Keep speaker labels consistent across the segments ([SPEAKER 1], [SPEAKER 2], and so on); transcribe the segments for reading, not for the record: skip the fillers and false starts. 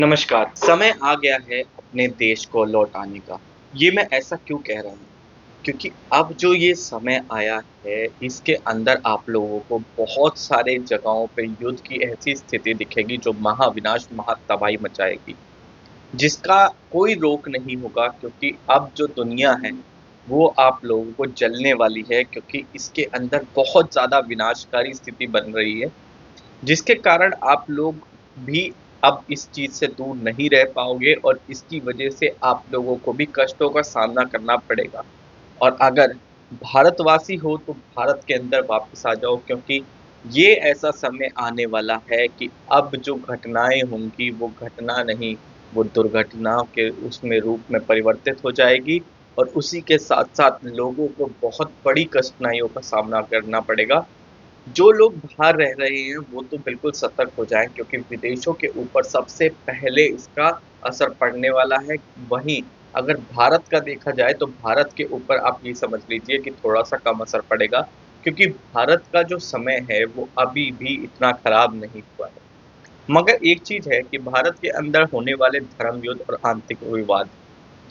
[SPEAKER 1] नमस्कार। समय आ गया है अपने देश को लौटाने का। ये मैं ऐसा क्यों कह रहा हूँ? क्योंकि अब जो ये समय आया है, इसके अंदर आप लोगों को बहुत सारे जगहों पे युद्ध की ऐसी स्थिति दिखेगी जो महाविनाश, महातबाही मचाएगी, जिसका कोई रोक नहीं होगा क्योंकि अब जो दुनिया है, वो आप लोगों को जलने वाली है क्योंकि इसके अंदर बहुत ज़्यादा विनाशकारी स्थिति बन रही है। जिसके कारण आप लोग भी अब इस चीज़ से दूर नहीं रह पाओगे और इसकी वजह से आप लोगों को भी कष्टों का सामना करना पड़ेगा। और अगर भारतवासी हो तो भारत के अंदर वापस आ जाओ क्योंकि ये ऐसा समय आने वाला है कि अब जो घटनाएँ होंगी वो घटना नहीं, वो दुर्घटना के उसमें रूप में परिवर्तित हो जाएगी और उसी के साथ-साथ लोगों को बहुत बड़ी कठिनाइयों का सामना करना पड़ेगा। जो लोग बाहर रह रहे हैं वो तो बिल्कुल सतर्क हो जाएँ क्योंकि विदेशों के ऊपर सबसे पहले इसका असर पड़ने वाला है। वहीं अगर भारत का देखा जाए तो भारत के ऊपर आप ये समझ लीजिए कि थोड़ा-सा कम असर पड़ेगा क्योंकि भारत का जो समय है वो अभी भी इतना खराब नहीं हुआ है। मगर एक चीज़ है कि भारत के अंदर होने वाले धर्म युद्ध और आंतरिक विवाद,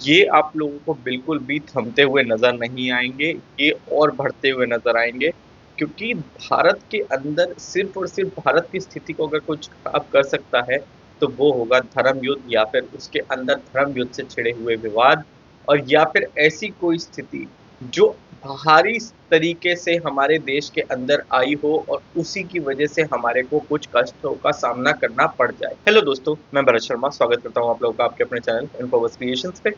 [SPEAKER 1] ये आप लोगों को बिल्कुल भी थमते हुए नज़र नहीं आएँगे, ये और बढ़ते हुए नज़र आएँगे क्योंकि भारत के अंदर सिर्फ़ और सिर्फ़ भारत की स्थिति को अगर कुछ खराब कर सकता है, तो वो होगा धर्म युद्ध या फिर उसके अंदर धर्म युद्ध से छिड़े हुए विवाद और या फिर ऐसी कोई स्थिति जो बाहरी तरीके से हमारे देश के अंदर आई हो और उसी की वजह से हमारे को कुछ कष्टों का सामना करना पड़ जाए। हेलो दोस्तों, मैं भरत शर्मा स्वागत करता हूँ आप लोगों का आपके अपने चैनल इन्फोबस क्रिएशंस पे।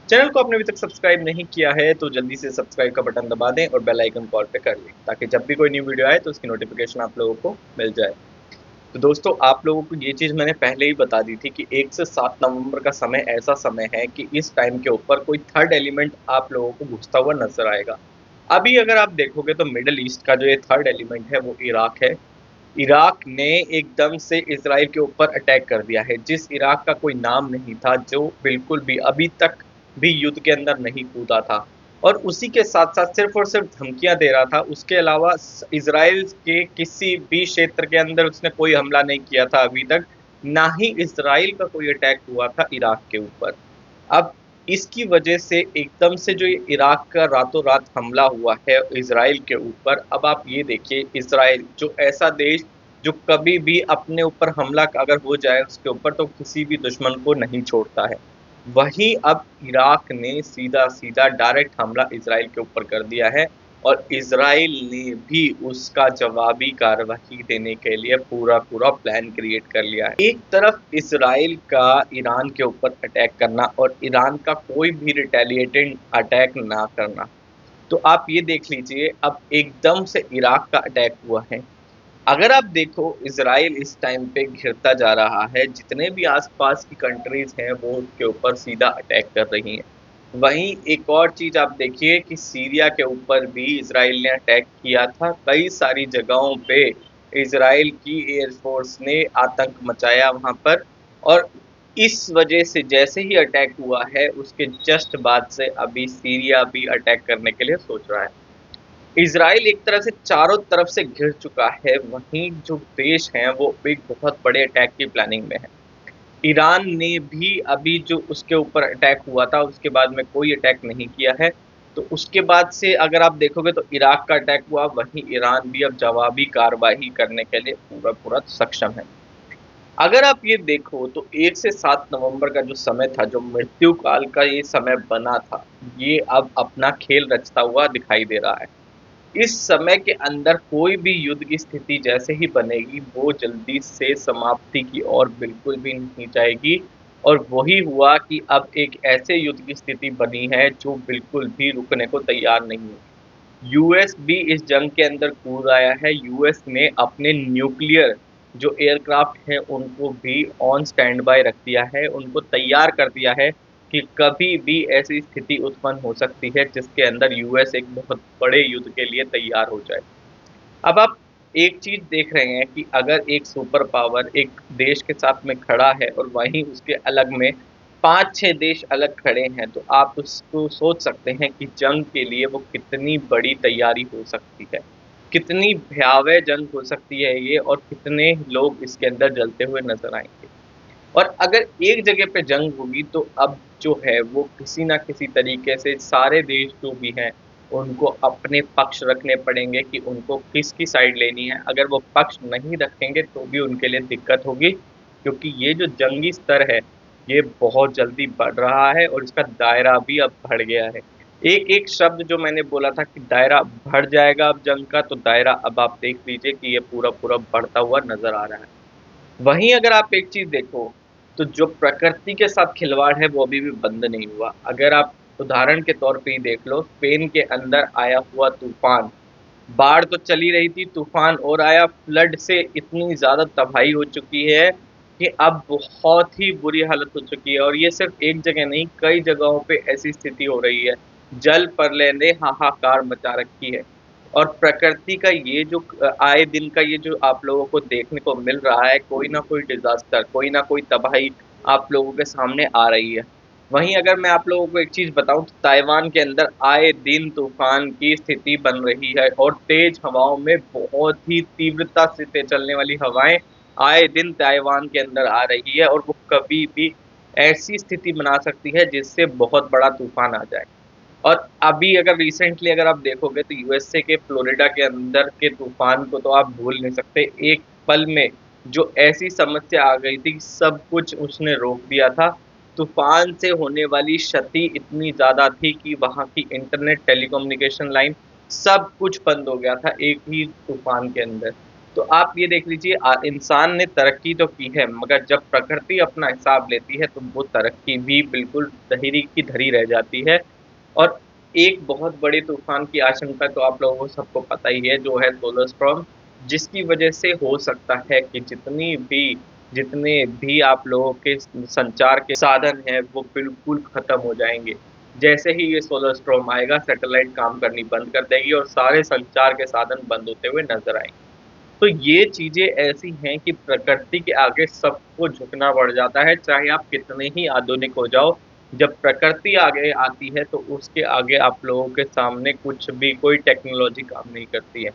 [SPEAKER 1] चैनल को आपने अभी तक सब्सक्राइब नहीं किया है तो जल्दी से सब्सक्राइब का बटन दबा दें और बेल आइकन कॉल पे कर लें ताकि जब भी कोई न्यू वीडियो आए तो उसकी नोटिफिकेशन आप लोगों को मिल जाए। तो दोस्तों आप लोगों को ये चीज़ मैंने पहले ही बता दी थी कि 1 से 7 नवंबर का समय ऐसा समय है कि इस टाइम के ऊपर कोई थर्ड एलिमेंट आप लोगों को घुसता हुआ नज़र आएगा। अभी अगर आप देखोगे तो मिडल ईस्ट का जो ये थर्ड एलिमेंट है वो इराक है। इराक ने एकदम से इज़राइल के ऊपर अटैक कर दिया है, जिस इराक का कोई नाम नहीं था, जो बिल्कुल भी अभी तक भी युद्ध के अंदर नहीं कूदा था। और उसी के साथ-साथ सिर्फ़ और सिर्फ़ धमकियाँ दे रहा था, उसके अलावा इज़राइल के किसी भी क्षेत्र के अंदर उसने कोई हमला नहीं किया था अभी तक, ना ही इज़राइल का कोई अटैक हुआ था इराक के ऊपर। अब इसकी वजह से एकदम से जो ये इराक का रातों-रात हमला हुआ है इज़राइल के ऊपर, अब आप ये देखिए इज़राइल जो ऐसा देश जो कभी भी अपने ऊपर हमला अगर हो जाए उसके ऊपर तो किसी भी दुश्मन को नहीं छोड़ता है। वहीं अब इराक ने सीधा-सीधा डायरेक्ट हमला इज़राइल के ऊपर कर दिया है और इज़राइल ने भी उसका जवाबी कार्रवाई देने के लिए पूरा-पूरा प्लान क्रिएट कर लिया है। एक तरफ इज़राइल का ईरान के ऊपर अटैक करना और ईरान का कोई भी रिटेलिएटेड अटैक ना करना। तो आप ये देख लीजिए अब एकदम से इराक का अटैक हुआ है। अगर आप देखो इज़राइल इस टाइम पे घिरता जा रहा है, जितने भी आस-पास की कंट्रीज़ हैं वो उसके ऊपर सीधा अटैक कर रही हैं। वहीं एक और चीज़ आप देखिए कि सीरिया के ऊपर भी इज़राइल ने अटैक किया था। कई सारी जगहों पे इज़राइल की एयर फ़ोर्स ने आतंक मचाया वहाँ पर और इस वजह से जैसे ही अटैक हुआ है उसके जस्ट बाद से अभी सीरिया भी अटैक करने के लिए सोच रहा है। इज़राइल एक तरह से चारों तरफ से घिर चुका है, वहीं जो देश हैं वो एक बहुत बड़े अटैक की प्लानिंग में है। ईरान ने भी अभी जो उसके ऊपर अटैक हुआ था, उसके बाद में कोई अटैक नहीं किया है। तो उसके बाद से अगर आप देखोगे तो इराक का अटैक हुआ, वहीं ईरान भी अब जवाबी कार्रवाई करने के लिए पूरा-पूरा सक्षम है। अगर आप ये देखो तो 1 से 7 नवंबर का जो समय था, जो मृत्यु काल का ये समय बना था, ये अब अपना खेल रचता हुआ दिखाई दे रहा है। इस समय के अंदर कोई भी युद्ध की स्थिति जैसे ही बनेगी, वो जल्दी से समाप्ति की ओर बिल्कुल भी नहीं जाएगी और वही हुआ कि अब एक ऐसे युद्ध की स्थिति बनी है, जो बिल्कुल भी रुकने को तैयार नहीं है। यूएस भी इस जंग के अंदर कूद आया है। यूएस ने अपने न्यूक्लियर जो एयरक्राफ्ट हैं, उनको भी ऑन स्टैंड बाय रख दिया है, उनको तैयार कर दिया है कि कभी भी ऐसी स्थिति उत्पन्न हो सकती है, जिसके अंदर यूएस एक बहुत बड़े युद्ध के लिए तैयार हो जाए। अब आप एक चीज़ देख रहे हैं कि अगर एक सुपर पावर एक देश के साथ में खड़ा है और वहीं उसके अलग में 5-6 देश अलग खड़े हैं, तो आप उसको सोच सकते हैं कि जंग के लिए वो कितनी बड़ी तैयारी हो सकती है। कितनी भयावह जंग हो सकती है ये और कितने लोग इसके अंदर जलते हुए नज़र आएँगे। और अगर एक जगह पे जंग होगी तो अब जो है वो किसी ना किसी तरीके से सारे देश जो भी हैं उनको अपने पक्ष रखने पड़ेंगे कि उनको किसकी साइड लेनी है। अगर वो पक्ष नहीं रखेंगे तो भी उनके लिए दिक्कत होगी, क्योंकि ये जो जंगी स्तर है ये बहुत जल्दी बढ़ रहा है और इसका दायरा भी अब बढ़ गया है। एक एक शब्द जो मैंने बोला था कि दायरा बढ़ जाएगा अब जंग का, तो दायरा अब आप देख लीजिए कि ये पूरा पूरा बढ़ता हुआ नजर आ रहा है। वहीं अगर आप एक चीज देखो, तो जो प्रकृति के साथ खिलवाड़ है वो अभी भी बंद नहीं हुआ। अगर आप उदाहरण के तौर पे ही देख लो, स्पेन के अंदर आया हुआ तूफान, बाढ़ तो चली रही थी, तूफान और आया, फ्लड से इतनी ज्यादा तबाही हो चुकी है कि अब बहुत ही बुरी हालत हो चुकी है। और ये सिर्फ एक जगह नहीं, कई जगहों पे ऐसी स्थिति हो रही है। जल प्रलय ने हाहाकार मचा रखी है। और प्रकृति का ये जो आए दिन का ये जो आप लोगों को देखने को मिल रहा है, कोई ना कोई डिजास्टर, कोई ना कोई तबाही आप लोगों के सामने आ रही है। वहीं अगर मैं आप लोगों को एक चीज बताऊं तो ताइवान के अंदर आए दिन तूफान की स्थिति बन रही है और तेज हवाओं में बहुत ही तीव्रता से चलने वाली हवाएं आए दिन ताइवान के अंदर आ रही है, और वो कभी भी ऐसी स्थिति बना सकती है जिससे बहुत बड़ा तूफान आ जाए। और अभी अगर रिसेंटली अगर आप देखोगे तो यूएसए के फ्लोरिडा के अंदर के तूफान को तो आप भूल नहीं सकते। एक पल में जो ऐसी समस्या आ गई थी, सब कुछ उसने रोक दिया था। तूफान से होने वाली क्षति इतनी ज्यादा थी कि वहां की इंटरनेट, टेलीकम्युनिकेशन लाइन, सब कुछ बंद हो गया था एक ही तूफान के अंदर। तो आप ये देख लीजिए, इंसान ने तरक्की तो की है, मगर जब प्रकृति अपना हिसाब लेती है तो वो तरक्की भी बिल्कुल धरी की धरी रह जाती है। और एक बहुत बड़े तूफान की आशंका तो आप लोगों को सबको पता ही है, जो है सोलर स्टॉर्म, जिसकी वजह से हो सकता है कि जितने भी आप लोगों के संचार के साधन हैं वो बिल्कुल खत्म हो जाएंगे। जैसे ही ये सोलर स्टॉर्म आएगा, सैटेलाइट काम करनी बंद कर देगी और सारे संचार के साधन बंद होते हुए नजर आएंगे। तो ये चीजें ऐसी हैं कि प्रकृति के आगे सबको झुकना पड़ जाता है, चाहे आप कितने ही आधुनिक हो जाओ। जब प्रकृति आगे आती है तो उसके आगे आप लोगों के सामने कुछ भी, कोई टेक्नोलॉजी काम नहीं करती है।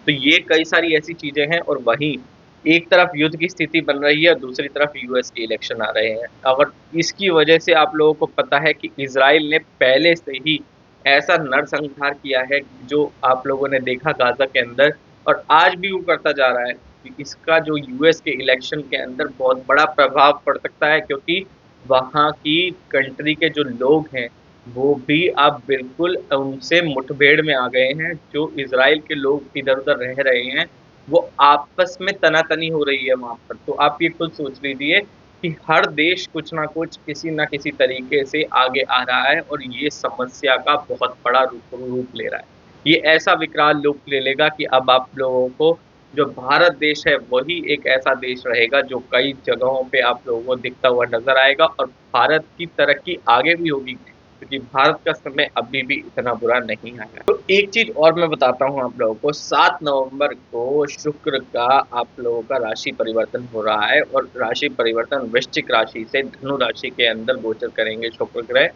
[SPEAKER 1] तो ये कई सारी ऐसी चीजें हैं। और वहीं एक तरफ युद्ध की स्थिति बन रही है, दूसरी तरफ यूएस के इलेक्शन आ रहे हैं। और इसकी वजह से आप लोगों को पता है कि इसराइल ने पहले से ही ऐसा नरसंहार किया है जो आप लोगों ने देखा गाजा के अंदर, और आज भी वो करता जा रहा है। कि इसका जो यूएस के इलेक्शन के अंदर बहुत बड़ा प्रभाव पड़ सकता है, क्योंकि वहाँ की कंट्री के जो लोग हैं वो भी अब बिल्कुल उनसे मुठभेड़ में आ गए हैं। जो इजराइल के लोग इधर उधर रह रहे हैं वो आपस में तनातनी हो रही है वहां पर। तो आप ये खुद सोच लीजिए कि हर देश कुछ ना कुछ, किसी ना किसी तरीके से आगे आ रहा है और ये समस्या का बहुत बड़ा रूप ले रहा है। ये ऐसा विकराल रूप ले लेगा कि अब आप लोगों को जो भारत देश है वही एक ऐसा देश रहेगा जो कई जगहों पे आप लोगों को दिखता हुआ नजर आएगा। और भारत की तरक्की आगे भी होगी, क्योंकि भारत का समय अभी भी इतना बुरा नहीं आया। तो एक चीज और मैं बताता हूँ आप लोगों को, 7 नवंबर को शुक्र का आप लोगों का राशि परिवर्तन हो रहा है, और राशि परिवर्तन वृश्चिक राशि से धनु राशि के अंदर गोचर करेंगे शुक्र ग्रह।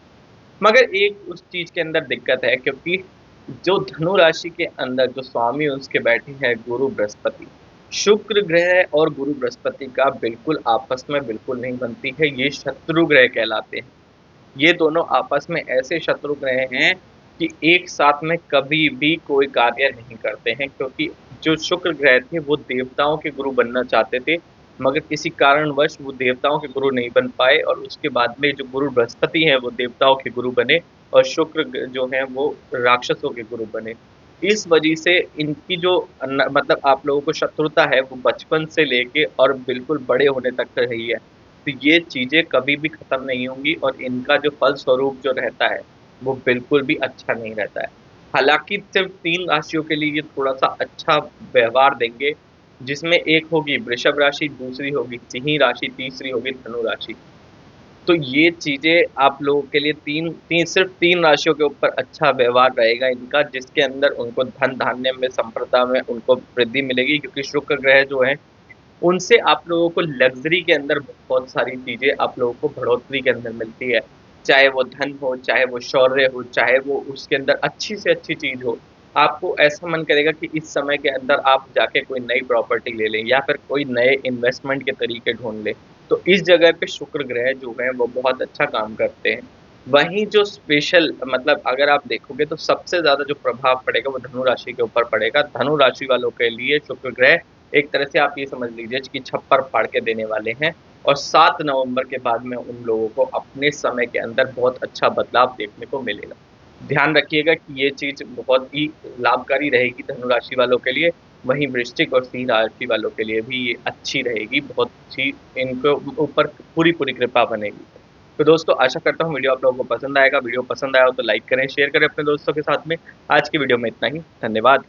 [SPEAKER 1] मगर एक उस चीज के अंदर दिक्कत है, क्योंकि जो धनु राशि के अंदर जो स्वामी उसके बैठे हैं गुरु बृहस्पति। शुक्र ग्रह और गुरु बृहस्पति का बिल्कुल आपस में बिल्कुल नहीं बनती है, ये शत्रु ग्रह कहलाते हैं। ये दोनों आपस में ऐसे शत्रु ग्रह हैं कि एक साथ में कभी भी कोई कार्य नहीं करते हैं। क्योंकि जो शुक्र ग्रह थे वो देवताओं के गुरु बनना चाहते थे, मगर किसी कारणवश वो देवताओं के गुरु नहीं बन पाए, और उसके बाद में जो गुरु बृहस्पति हैं वो देवताओं के गुरु बने, और शुक्र जो हैं वो राक्षसों के गुरु बने। इस वजह से इनकी जो मतलब आप लोगों को शत्रुता है वो बचपन से लेके और बिल्कुल बड़े होने तक रही है। तो ये चीज़ें कभी भी खत्म नहीं होंगी, और इनका जो फल स्वरूप जो रहता है वो बिल्कुल भी अच्छा नहीं रहता है। हालांकि सिर्फ 3 राशियों के लिए ये थोड़ा सा अच्छा व्यवहार देंगे, जिसमें एक होगी वृषभ राशि, दूसरी होगी सिंह राशि, तीसरी होगी धनु राशि। तो ये चीजें आप लोगों के लिए तीन तीन सिर्फ 3 राशियों के ऊपर अच्छा व्यवहार रहेगा इनका, जिसके अंदर उनको धन धान्य में, संपदा में उनको वृद्धि मिलेगी। क्योंकि शुक्र ग्रह जो है उनसे आप लोगों को लग्जरी के अंदर बहुत सारी चीजें आप लोगों को बढ़ोतरी के अंदर मिलती है। चाहे वो धन हो, चाहे वो शौर्य हो, चाहे वो उसके अंदर अच्छी से अच्छी चीज हो। आपको ऐसा मन करेगा कि इस समय के अंदर आप जाके कोई नई प्रॉपर्टी ले लें, या फिर कोई नए इन्वेस्टमेंट के तरीके ढूंढ लें। तो इस जगह पे शुक्र ग्रह जो है वो बहुत अच्छा काम करते हैं। वहीं जो स्पेशल मतलब अगर आप देखोगे तो सबसे ज़्यादा जो प्रभाव पड़ेगा वो धनु राशि के ऊपर पड़ेगा। धनु राशि वालों के लिए शुक्र ग्रह एक तरह से आप ये समझ लीजिए कि छप्पर फाड़ के देने वाले हैं और 7 नवंबर के बाद में उन लोगों को अपने समय के अंदर बहुत अच्छा बदलाव देखने को मिलेगा। ध्यान रखिएगा कि ये चीज़ बहुत ही लाभकारी रहेगी धनु राशि वालों के लिए। वहीं वृश्चिक और सिंह राशि वालों के लिए भी ये अच्छी रहेगी, बहुत अच्छी इनको ऊपर पूरी-पूरी कृपा बनेगी। तो दोस्तों आशा करता हूँ वीडियो आप लोगों को पसंद आएगा। वीडियो पसंद आया हो तो लाइक करें, शेयर करें अपने दोस्तों के साथ में। आज की वीडियो में इतना ही। धन्यवाद।